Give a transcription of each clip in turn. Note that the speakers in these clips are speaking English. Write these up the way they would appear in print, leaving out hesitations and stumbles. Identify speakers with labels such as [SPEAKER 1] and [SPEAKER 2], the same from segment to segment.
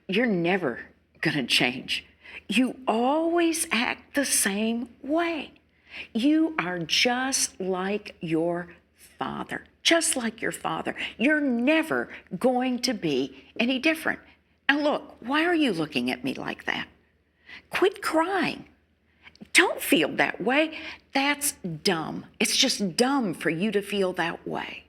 [SPEAKER 1] you're never going to change. You always act the same way. You are just like your father, just like your father. You're never going to be any different. Now look, why are you looking at me like that? Quit crying. Don't feel that way. That's dumb. It's just dumb for you to feel that way.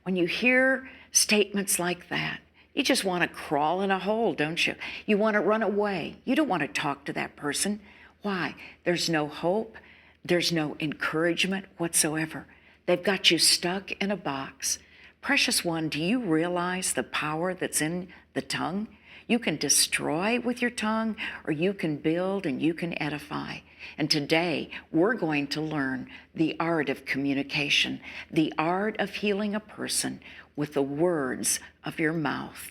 [SPEAKER 1] When you hear statements like that, you just want to crawl in a hole, don't you? You want to run away. You don't want to talk to that person. Why? There's no hope. There's no encouragement whatsoever. They've got you stuck in a box. Precious one, do you realize the power that's in the tongue? You can destroy with your tongue, or you can build and you can edify. And today, we're going to learn the art of communication, the art of healing a person with the words of your mouth.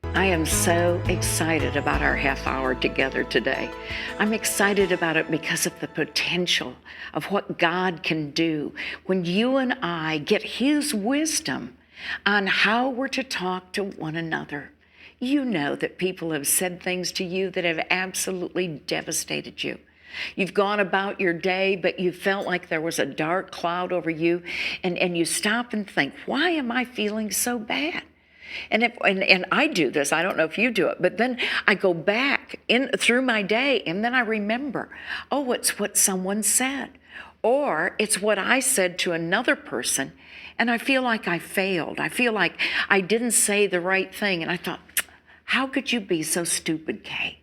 [SPEAKER 1] I am so excited about our half hour together today. I'm excited about it because of the potential of what God can do when you and I get His wisdom on how we're to talk to one another. You know that people have said things to you that have absolutely devastated you. You've gone about your day, but you felt like there was a dark cloud over you, and you stop and think, why am I feeling so bad? And I do this, I don't know if you do it, but then I go back through my day, and then I remember, oh, it's what someone said, or it's what I said to another person, and I feel like I failed. I feel like I didn't say the right thing, and I thought, how could you be so stupid, Kay?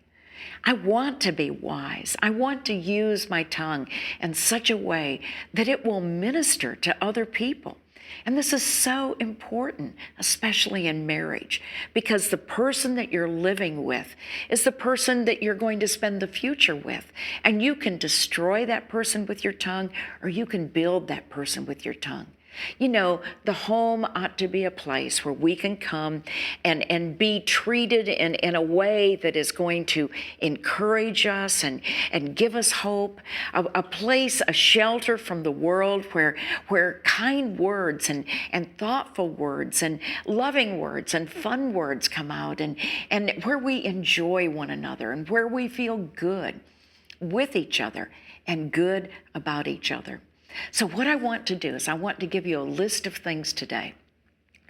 [SPEAKER 1] I want to be wise. I want to use my tongue in such a way that it will minister to other people. And this is so important, especially in marriage, because the person that you're living with is the person that you're going to spend the future with. And you can destroy that person with your tongue, or you can build that person with your tongue. You know, the home ought to be a place where we can come and be treated in a way that is going to encourage us and give us hope, a place, a shelter from the world where kind words and thoughtful words and loving words and fun words come out, and where we enjoy one another and where we feel good with each other and good about each other. So what I want to do is I want to give you a list of things today.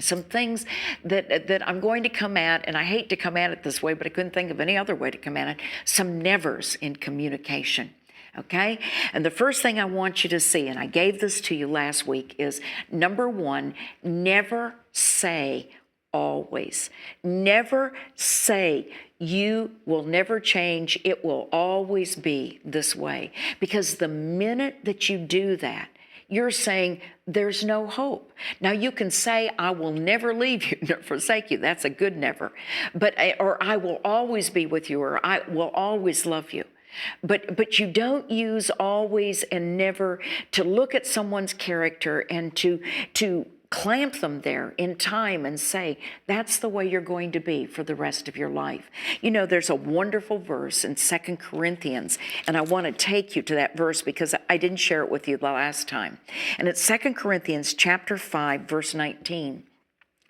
[SPEAKER 1] Some things that I'm going to come at, and I hate to come at it this way, but I couldn't think of any other way to come at it. Some nevers in communication, okay? And the first thing I want you to see, and I gave this to you last week, is number one, never say always. Never say you will never change. It will always be this way. Because the minute that you do that, you're saying there's no hope. Now you can say, I will never leave you nor forsake you. That's a good never. Or I will always be with you, or I will always love you. But you don't use always and never to look at someone's character and to clamp them there in time and say, that's the way you're going to be for the rest of your life. You know, there's a wonderful verse in 2 Corinthians, and I want to take you to that verse because I didn't share it with you the last time. And it's 2 Corinthians chapter 5, verse 19.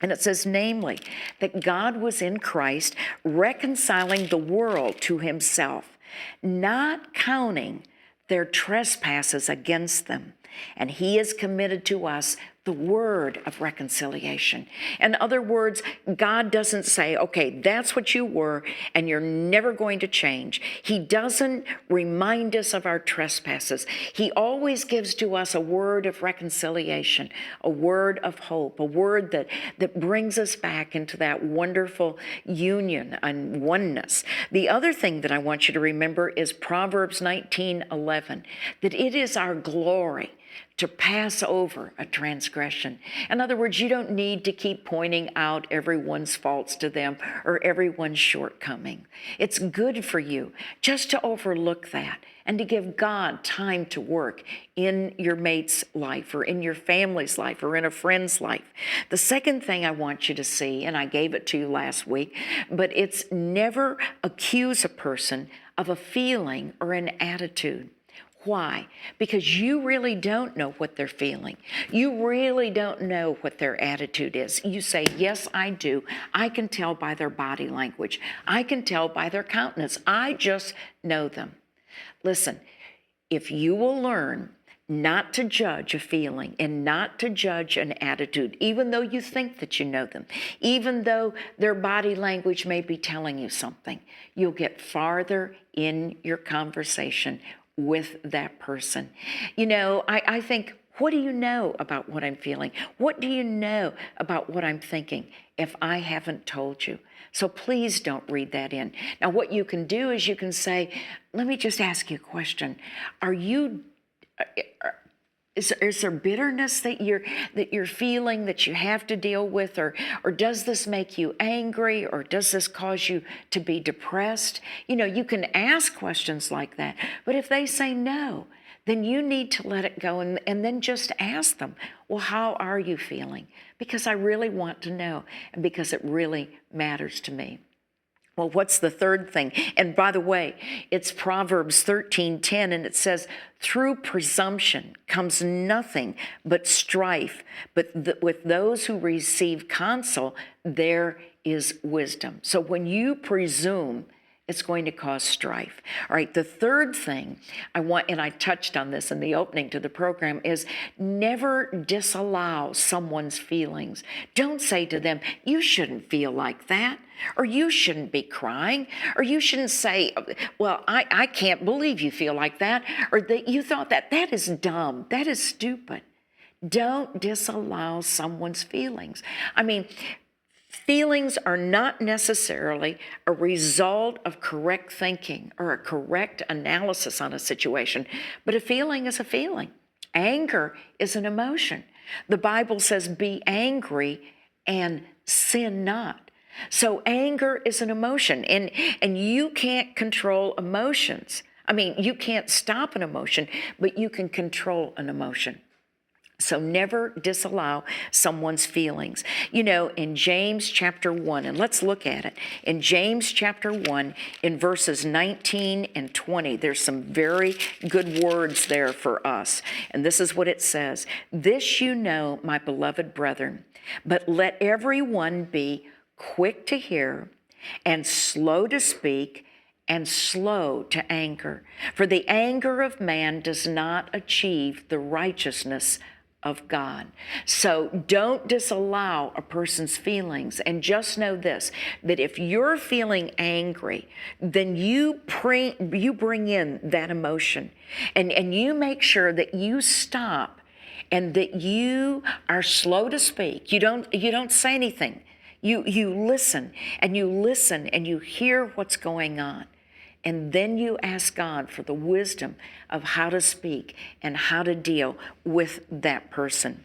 [SPEAKER 1] And it says, namely, that God was in Christ reconciling the world to himself, not counting their trespasses against them. And he has committed to us the word of reconciliation. In other words, God doesn't say, okay, that's what you were and you're never going to change. He doesn't remind us of our trespasses. He always gives to us a word of reconciliation, a word of hope, a word that brings us back into that wonderful union and oneness. The other thing that I want you to remember is Proverbs 19:11, that it is our glory to pass over a transgression. In other words, you don't need to keep pointing out everyone's faults to them or everyone's shortcoming. It's good for you just to overlook that and to give God time to work in your mate's life or in your family's life or in a friend's life. The second thing I want you to see, and I gave it to you last week, but it's never accuse a person of a feeling or an attitude. Why? Because you really don't know what they're feeling. You really don't know what their attitude is. You say, yes, I do. I can tell by their body language. I can tell by their countenance. I just know them. Listen, if you will learn not to judge a feeling and not to judge an attitude, even though you think that you know them, even though their body language may be telling you something, you'll get farther in your conversation with that person. You know, I think, what do you know about what I'm feeling? What do you know about what I'm thinking if I haven't told you? So please don't read that in. Now, what you can do is you can say, let me just ask you a question. Is there bitterness that you're feeling that you have to deal with, or does this make you angry, or does this cause you to be depressed? You know, you can ask questions like that, but if they say no, then you need to let it go and then just ask them, well, how are you feeling? Because I really want to know, and because it really matters to me. Well, what's the third thing? And by the way, it's Proverbs 13:10, and it says, through presumption comes nothing but strife, but with those who receive counsel, there is wisdom. So when you presume, it's going to cause strife. All right, the third thing I want, and I touched on this in the opening to the program, is never disallow someone's feelings. Don't say to them, you shouldn't feel like that, or you shouldn't be crying, or you shouldn't say, well, I can't believe you feel like that, or that you thought that. That is dumb. That is stupid. Don't disallow someone's feelings. I mean, feelings are not necessarily a result of correct thinking or a correct analysis on a situation, but a feeling is a feeling. Anger is an emotion. The Bible says, be angry and sin not. So anger is an emotion, and you can't control emotions. I mean, you can't stop an emotion, but you can control an emotion. So never disallow someone's feelings. You know, in James chapter 1, and let's look at it. In James chapter 1, in verses 19 and 20, there's some very good words there for us. And this is what it says. This you know, my beloved brethren, but let everyone be quick to hear and slow to speak and slow to anger. For the anger of man does not achieve the righteousness of God. So don't disallow a person's feelings, and just know this, that if you're feeling angry, then you bring in that emotion, and you make sure that you stop and that you are slow to speak. You don't say anything. You listen and you hear what's going on. And then you ask God for the wisdom of how to speak and how to deal with that person.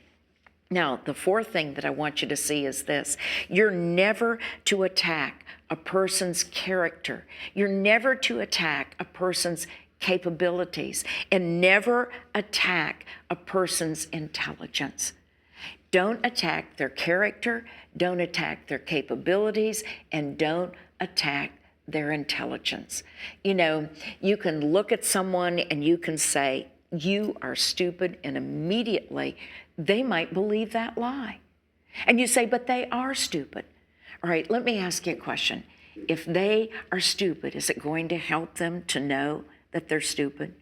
[SPEAKER 1] Now, the fourth thing that I want you to see is this. You're never to attack a person's character. You're never to attack a person's capabilities, and never attack a person's intelligence. Don't attack their character, don't attack their capabilities, and don't attack their intelligence. You know, you can look at someone and you can say, you are stupid, and immediately they might believe that lie. And you say, but they are stupid. All right, let me ask you a question. If they are stupid, is it going to help them to know that they're stupid?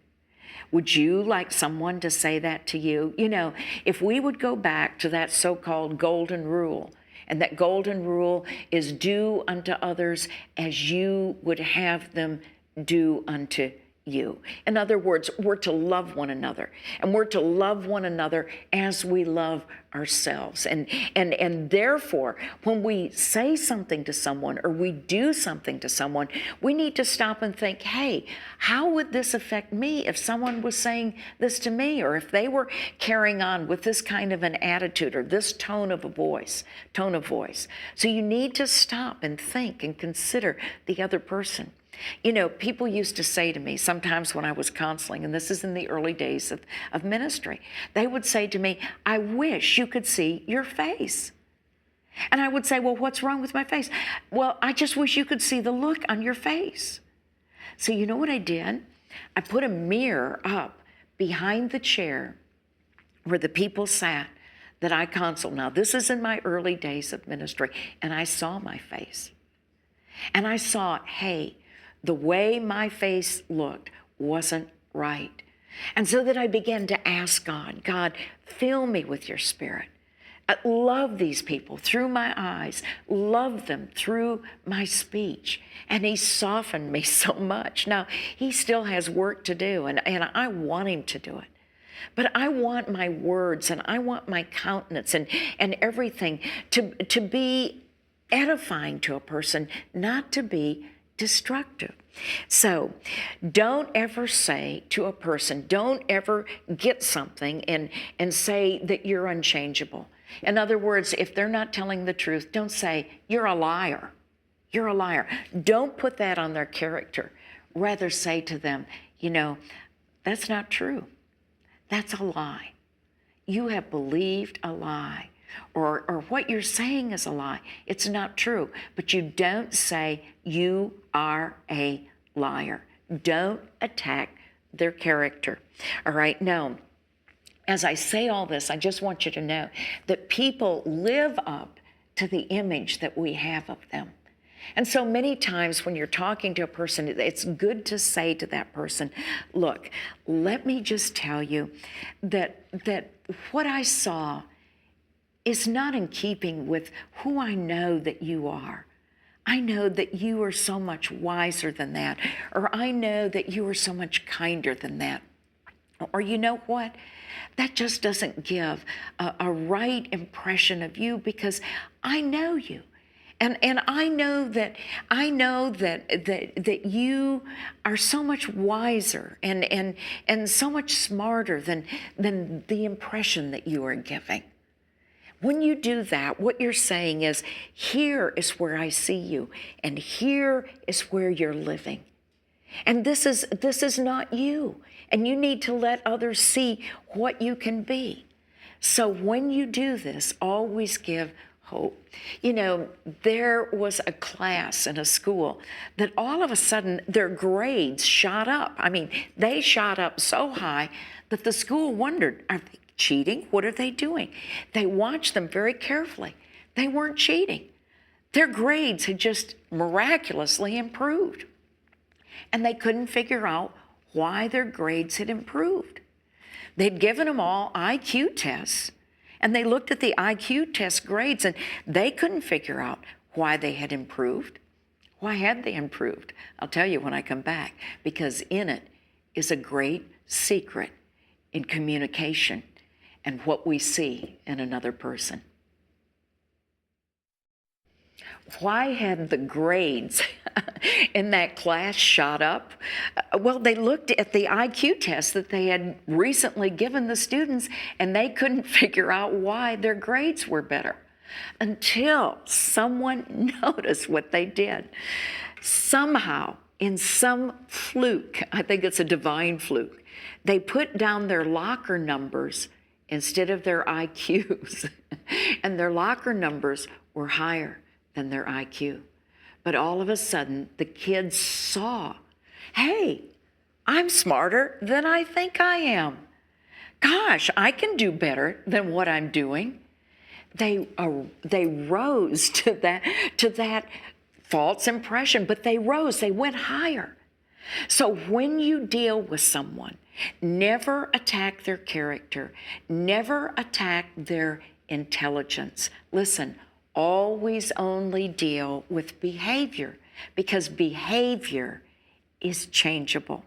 [SPEAKER 1] Would you like someone to say that to you? You know, if we would go back to that so-called golden rule, and that golden rule is do unto others as you would have them do unto you. In other words, we're to love one another, and we're to love one another as we love ourselves. And therefore, when we say something to someone or we do something to someone, we need to stop and think, hey, how would this affect me if someone was saying this to me, or if they were carrying on with this kind of an attitude or this tone of voice. So you need to stop and think and consider the other person. You know, people used to say to me sometimes when I was counseling, and this is in the early days of ministry, they would say to me, I wish you could see your face. And I would say, well, what's wrong with my face? Well, I just wish you could see the look on your face. So you know what I did? I put a mirror up behind the chair where the people sat that I counseled. Now, this is in my early days of ministry, and I saw my face. And I saw, hey, the way my face looked wasn't right. And so that I began to ask God, God, fill me with your Spirit. Love these people through my eyes. Love them through my speech. And he softened me so much. Now, he still has work to do, and I want him to do it. But I want my words and I want my countenance and everything to be edifying to a person, not to be destructive. So don't ever say to a person, don't ever get something and say that you're unchangeable. In other words, if they're not telling the truth, don't say, you're a liar. You're a liar. Don't put that on their character. Rather say to them, you know, that's not true. That's a lie. You have believed a lie. Or what you're saying is a lie. It's not true. But you don't say you are a liar. Don't attack their character. All right, now, as I say all this, I just want you to know that people live up to the image that we have of them. And so many times when you're talking to a person, it's good to say to that person, look, let me just tell you that what I saw is not in keeping with who I know that you are. I know that you are so much wiser than that, or I know that you are so much kinder than that. Or you know what? That just doesn't give a right impression of you because I know you. And I know that you are so much wiser and so much smarter than the impression that you are giving. When you do that, what you're saying is, here is where I see you, and here is where you're living. And this is not you. And you need to let others see what you can be. So when you do this, always give hope. You know, there was a class in a school that all of a sudden their grades shot up. I mean, they shot up so high that the school wondered, are they cheating? What are they doing? They watched them very carefully. They weren't cheating. Their grades had just miraculously improved. And they couldn't figure out why their grades had improved. They'd given them all IQ tests, and they looked at the IQ test grades, and they couldn't figure out why they had improved. Why had they improved? I'll tell you when I come back, because in it is a great secret in communication and what we see in another person. Why had the grades in that class shot up? Well, they looked at the IQ test that they had recently given the students, and they couldn't figure out why their grades were better until someone noticed what they did. Somehow, in some fluke, I think it's a divine fluke, they put down their locker numbers instead of their IQs, and their locker numbers were higher than their IQ. But all of a sudden, the kids saw, hey, I'm smarter than I think I am. Gosh, I can do better than what I'm doing. They rose to that false impression, but they rose, they went higher. So when you deal with someone, never attack their character, never attack their intelligence. Listen, always only deal with behavior, because behavior is changeable.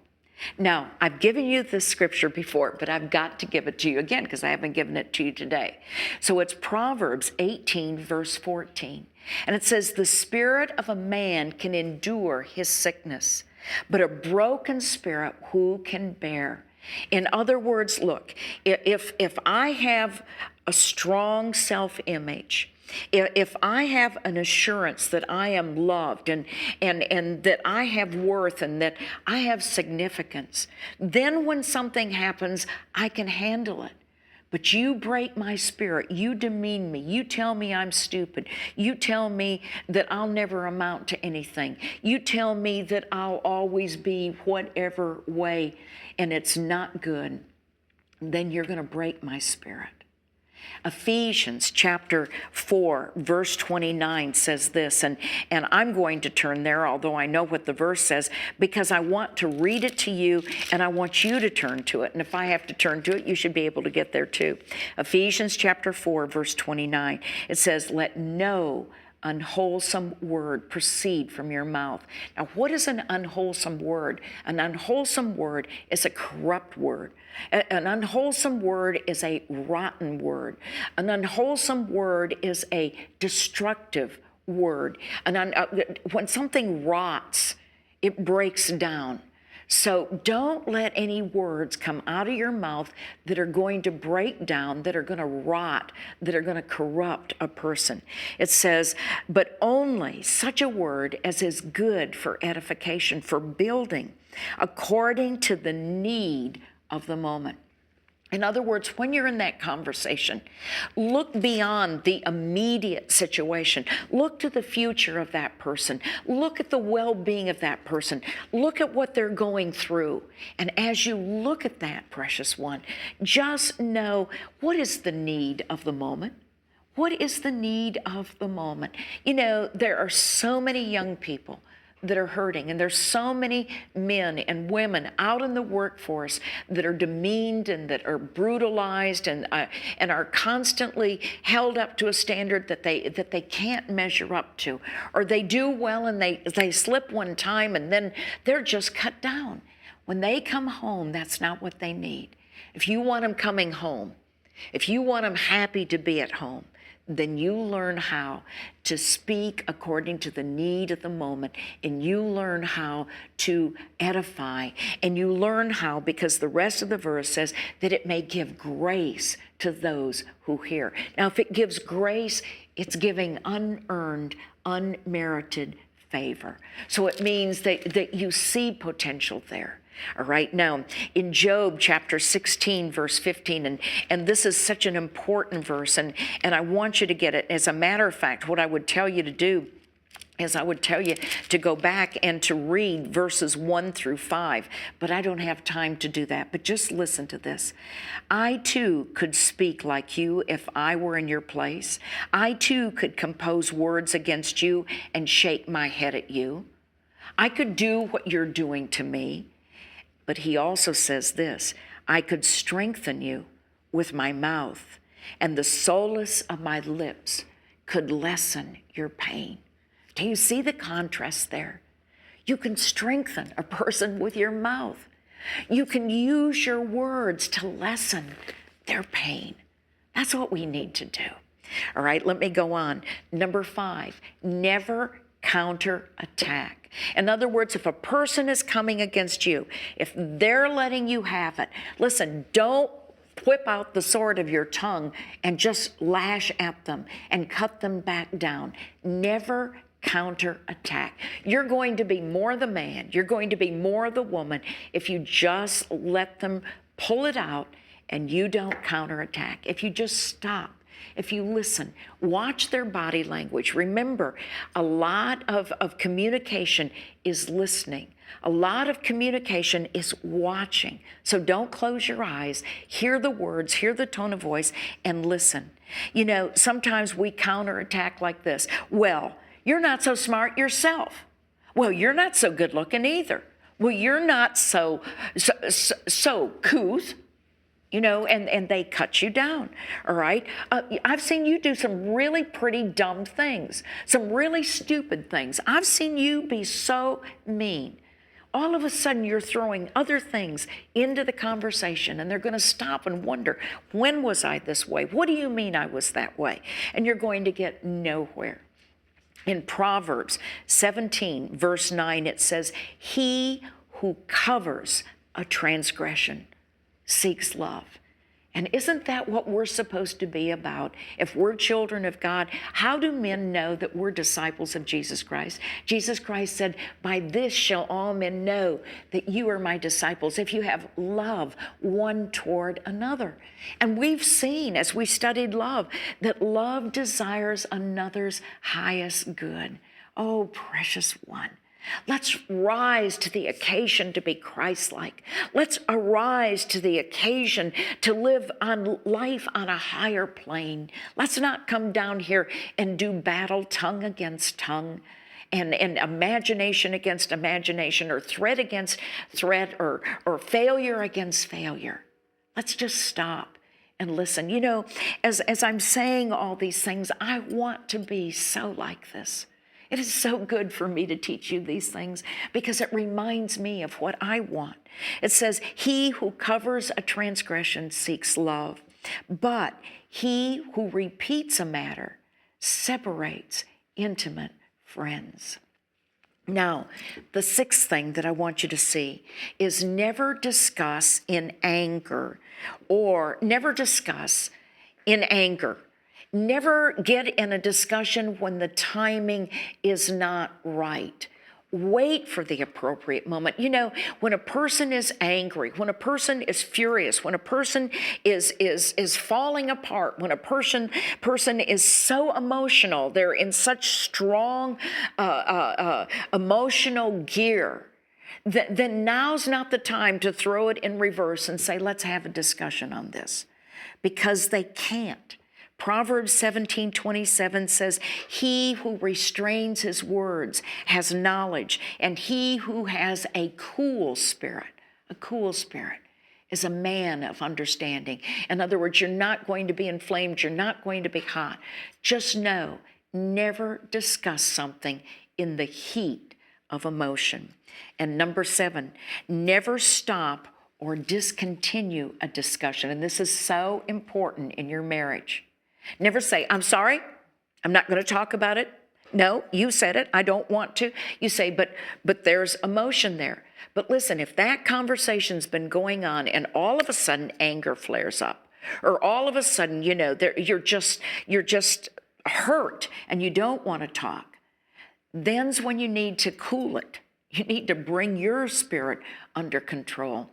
[SPEAKER 1] Now, I've given you this scripture before, but I've got to give it to you again because I haven't given it to you today. So it's Proverbs 18, verse 14. And it says, the spirit of a man can endure his sickness, but a broken spirit who can bear? In other words, look, if I have a strong self-image, if I have an assurance that I am loved and that I have worth and that I have significance, then when something happens, I can handle it. But you break my spirit, you demean me, you tell me I'm stupid, you tell me that I'll never amount to anything, you tell me that I'll always be whatever way, and it's not good. then you're going to break my spirit. Ephesians chapter 4, verse 29 says this, and I'm going to turn there, although I know what the verse says, because I want to read it to you, and I want you to turn to it. And if I have to turn to it, you should be able to get there too. Ephesians chapter 4, verse 29, it says, let no unwholesome word proceed from your mouth. Now, what is an unwholesome word? An unwholesome word is a corrupt word. An unwholesome word is a rotten word. An unwholesome word is a destructive word. When something rots, it breaks down. So don't let any words come out of your mouth that are going to break down, that are going to rot, that are going to corrupt a person. It says, but only such a word as is good for edification, for building, according to the need of the moment. In other words, when you're in that conversation, look beyond the immediate situation. Look to the future of that person. Look at the well-being of that person. Look at what they're going through. And as you look at that, precious one, just know, what is the need of the moment? What is the need of the moment? You know, there are so many young people that are hurting, and there's so many men and women out in the workforce that are demeaned and that are brutalized and are constantly held up to a standard that they can't measure up to, or they do well and they slip one time and then they're just cut down. When they come home, that's not what they need. If you want them coming home, if you want them happy to be at home, then you learn how to speak according to the need of the moment, and you learn how to edify, and you learn how, because the rest of the verse says that it may give grace to those who hear. Now, if it gives grace, it's giving unearned, unmerited favor. So it means that you see potential there. All right, now in Job chapter 16, verse 15, and this is such an important verse, and I want you to get it. As a matter of fact, what I would tell you to do is I would tell you to go back and to read verses 1 through 5, but I don't have time to do that. But just listen to this. I too could speak like you if I were in your place. I too could compose words against you and shake my head at you. I could do what you're doing to me. But he also says this, I could strengthen you with my mouth, and the solace of my lips could lessen your pain. Do you see the contrast there? You can strengthen a person with your mouth. You can use your words to lessen their pain. That's what we need to do. All right, let me go on. Number 5, never counterattack. In other words, if a person is coming against you, if they're letting you have it, listen, don't whip out the sword of your tongue and just lash at them and cut them back down. Never counterattack. You're going to be more the man, you're going to be more the woman if you just let them pull it out and you don't counterattack. If you just stop. If you listen, watch their body language. Remember, a lot of communication is listening. A lot of communication is watching. So don't close your eyes. Hear the words, hear the tone of voice, and listen. You know, sometimes we counterattack like this. Well, you're not so smart yourself. Well, you're not so good looking either. Well, you're not so couth. You know, and they cut you down, all right? I've seen you do some really pretty dumb things, some really stupid things. I've seen you be so mean. All of a sudden, you're throwing other things into the conversation, and they're going to stop and wonder, when was I this way? What do you mean I was that way? And you're going to get nowhere. In Proverbs 17, verse 9, it says, he who covers a transgression seeks love. And isn't that what we're supposed to be about? If we're children of God, how do men know that we're disciples of Jesus Christ? Jesus Christ said, by this shall all men know that you are my disciples, if you have love one toward another. And we've seen, as we studied love, that love desires another's highest good. Oh, precious one. Let's rise to the occasion to be Christ-like. Let's arise to the occasion to live on life on a higher plane. Let's not come down here and do battle tongue against tongue and imagination against imagination, or threat against threat, or failure against failure. Let's just stop and listen. You know, as I'm saying all these things, I want to be so like this. It is so good for me to teach you these things because it reminds me of what I want. It says, he who covers a transgression seeks love, but he who repeats a matter separates intimate friends. Now, the sixth thing that I want you to see is never discuss in anger, or never discuss in anger. Never get in a discussion when the timing is not right. Wait for the appropriate moment. You know, when a person is angry, when a person is furious, when a person is falling apart, when a person is so emotional, they're in such strong emotional gear, then now's not the time to throw it in reverse and say, let's have a discussion on this, because they can't. Proverbs 17:27 says, he who restrains his words has knowledge, and he who has a cool spirit is a man of understanding. In other words, you're not going to be inflamed, you're not going to be hot. Just know, never discuss something in the heat of emotion. And number 7, never stop or discontinue a discussion. And this is so important in your marriage. Never say, I'm sorry, I'm not going to talk about it. No, you said it, I don't want to. You say, but there's emotion there. But listen, if that conversation's been going on and all of a sudden anger flares up, or all of a sudden, you know, you're just hurt and you don't want to talk, then's when you need to cool it. You need to bring your spirit under control.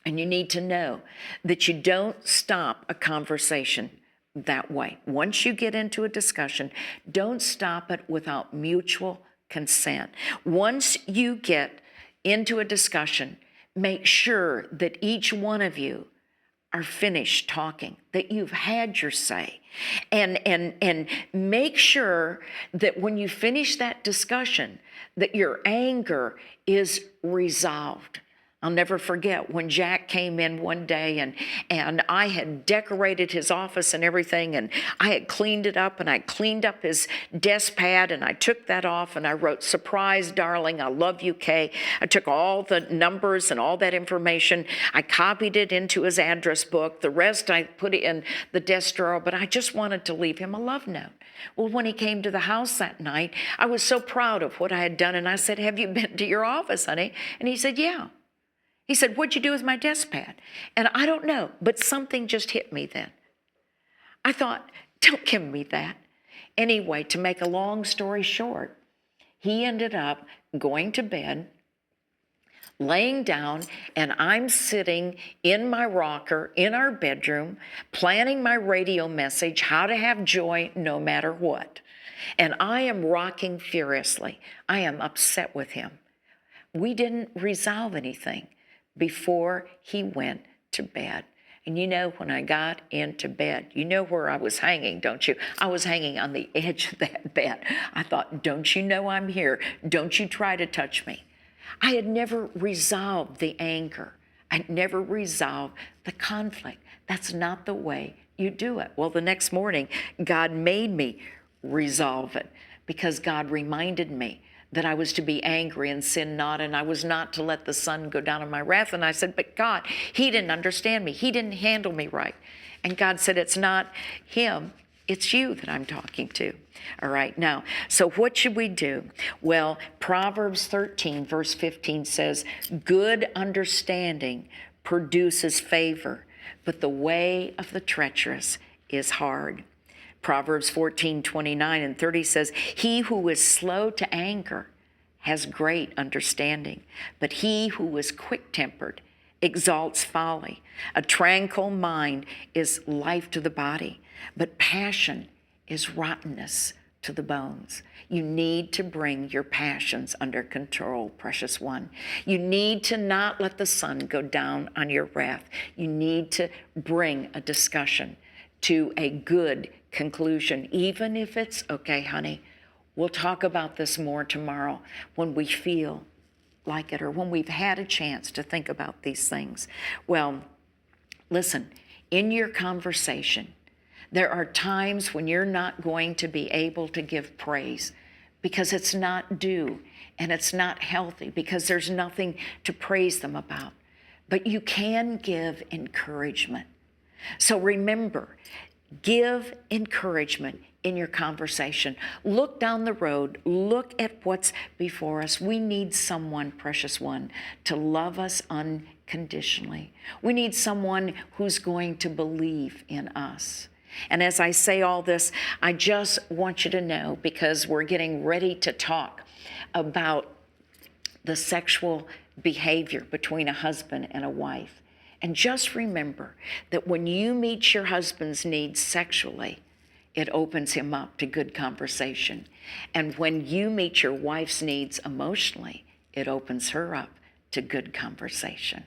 [SPEAKER 1] And you need to know that you don't stop a conversation that way. Once you get into a discussion, don't stop it without mutual consent. Once you get into a discussion, make sure that each one of you are finished talking, that you've had your say. And make sure that when you finish that discussion, that your anger is resolved. I'll never forget when Jack came in one day and I had decorated his office and everything, and I had cleaned it up, and I cleaned up his desk pad, and I took that off and I wrote, surprise, darling, I love you, Kay. I took all the numbers and all that information. I copied it into his address book. The rest I put it in the desk drawer, but I just wanted to leave him a love note. Well, when he came to the house that night, I was so proud of what I had done, and I said, have you been to your office, honey? And he said, yeah. He said, what'd you do with my desk pad? And I don't know, but something just hit me then. I thought, don't give me that. Anyway, to make a long story short, he ended up going to bed, laying down, and I'm sitting in my rocker in our bedroom, planning my radio message, how to have joy no matter what. And I am rocking furiously. I am upset with him. We didn't resolve anything before he went to bed. And you know, when I got into bed, you know where I was hanging, don't you? I was hanging on the edge of that bed. I thought, don't you know I'm here? Don't you try to touch me. I had never resolved the anger. I'd never resolved the conflict. That's not the way you do it. Well, the next morning, God made me resolve it, because God reminded me that I was to be angry and sin not, and I was not to let the sun go down on my wrath. And I said, but God, he didn't understand me. He didn't handle me right. And God said, it's not him, it's you that I'm talking to. All right, now, so what should we do? Well, Proverbs 13, verse 15 says, good understanding produces favor, but the way of the treacherous is hard. Proverbs 14:29 and 30 says, he who is slow to anger has great understanding, but he who is quick-tempered exalts folly. A tranquil mind is life to the body, but passion is rottenness to the bones. You need to bring your passions under control, precious one. You need to not let the sun go down on your wrath. You need to bring a discussion to a good conclusion, even if it's, okay, honey, we'll talk about this more tomorrow when we feel like it or when we've had a chance to think about these things. Well, listen, in your conversation, there are times when you're not going to be able to give praise because it's not due and it's not healthy because there's nothing to praise them about. But you can give encouragement. So remember, give encouragement in your conversation. Look down the road. Look at what's before us. We need someone, precious one, to love us unconditionally. We need someone who's going to believe in us. And as I say all this, I just want you to know, because we're getting ready to talk about the sexual behavior between a husband and a wife. And just remember that when you meet your husband's needs sexually, it opens him up to good conversation. And when you meet your wife's needs emotionally, it opens her up to good conversation.